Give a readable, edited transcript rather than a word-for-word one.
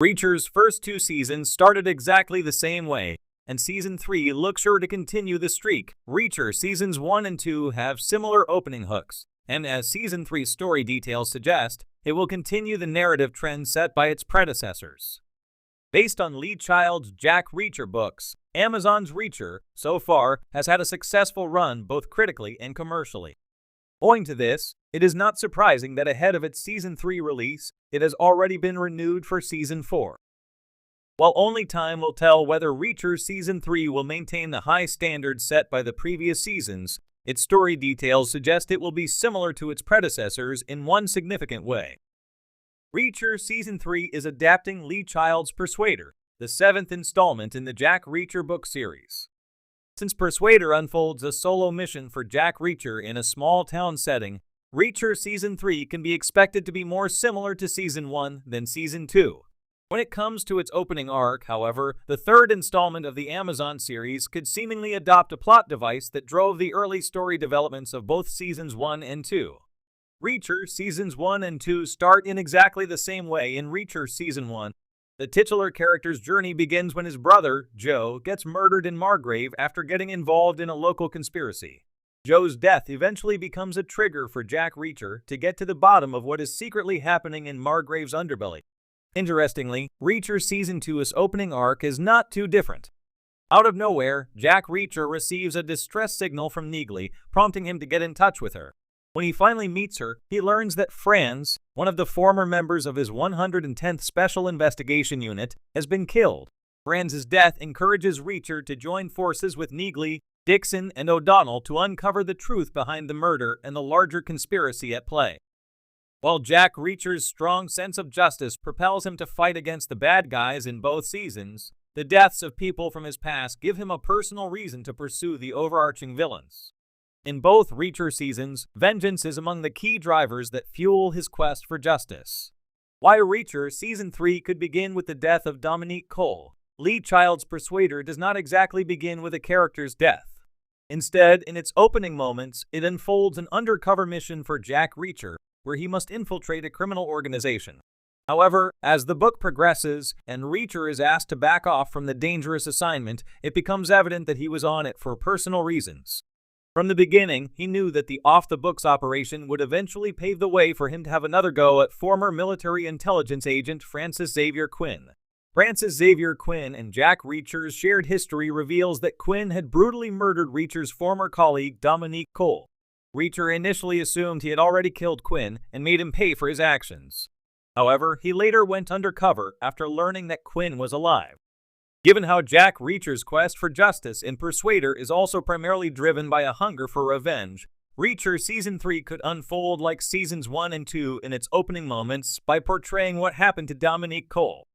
Reacher's first two seasons started exactly the same way, and Season 3 looks sure to continue the streak. Reacher Seasons 1 and 2 have similar opening hooks, and as Season 3's story details suggest, it will continue the narrative trend set by its predecessors. Based on Lee Child's Jack Reacher books, Amazon's Reacher, so far, has had a successful run both critically and commercially. Owing to this, it is not surprising that ahead of its Season 3 release, it has already been renewed for Season 4. While only time will tell whether Reacher Season 3 will maintain the high standards set by the previous seasons, its story details suggest it will be similar to its predecessors in one significant way. Reacher Season 3 is adapting Lee Child's Persuader, the seventh installment in the Jack Reacher book series. Since Persuader unfolds a solo mission for Jack Reacher in a small-town setting, Reacher Season 3 can be expected to be more similar to Season 1 than Season 2. When it comes to its opening arc, however, the third installment of the Amazon series could seemingly adopt a plot device that drove the early story developments of both Seasons 1 and 2. Reacher Seasons 1 and 2 start in exactly the same way. In Reacher Season 1, the titular character's journey begins when his brother, Joe, gets murdered in Margrave after getting involved in a local conspiracy. Joe's death eventually becomes a trigger for Jack Reacher to get to the bottom of what is secretly happening in Margrave's underbelly. Interestingly, Reacher Season 2's opening arc is not too different. Out of nowhere, Jack Reacher receives a distress signal from Neagley, prompting him to get in touch with her. When he finally meets her, he learns that Franz, one of the former members of his 110th Special Investigation Unit, has been killed. Franz's death encourages Reacher to join forces with Neagley, Dixon, and O'Donnell to uncover the truth behind the murder and the larger conspiracy at play. While Jack Reacher's strong sense of justice propels him to fight against the bad guys in both seasons, the deaths of people from his past give him a personal reason to pursue the overarching villains. In both Reacher seasons, vengeance is among the key drivers that fuel his quest for justice. Why Reacher Season 3 could begin with the death of Dominique Cole. Lee Child's Persuader does not exactly begin with a character's death. Instead, in its opening moments, it unfolds an undercover mission for Jack Reacher, where he must infiltrate a criminal organization. However, as the book progresses and Reacher is asked to back off from the dangerous assignment, it becomes evident that he was on it for personal reasons. From the beginning, he knew that the off-the-books operation would eventually pave the way for him to have another go at former military intelligence agent Francis Xavier Quinn. Francis Xavier Quinn and Jack Reacher's shared history reveals that Quinn had brutally murdered Reacher's former colleague Dominique Cole. Reacher initially assumed he had already killed Quinn and made him pay for his actions. However, he later went undercover after learning that Quinn was alive. Given how Jack Reacher's quest for justice in Persuader is also primarily driven by a hunger for revenge, Reacher Season 3 could unfold like Seasons 1 and 2 in its opening moments by portraying what happened to Dominique Cole.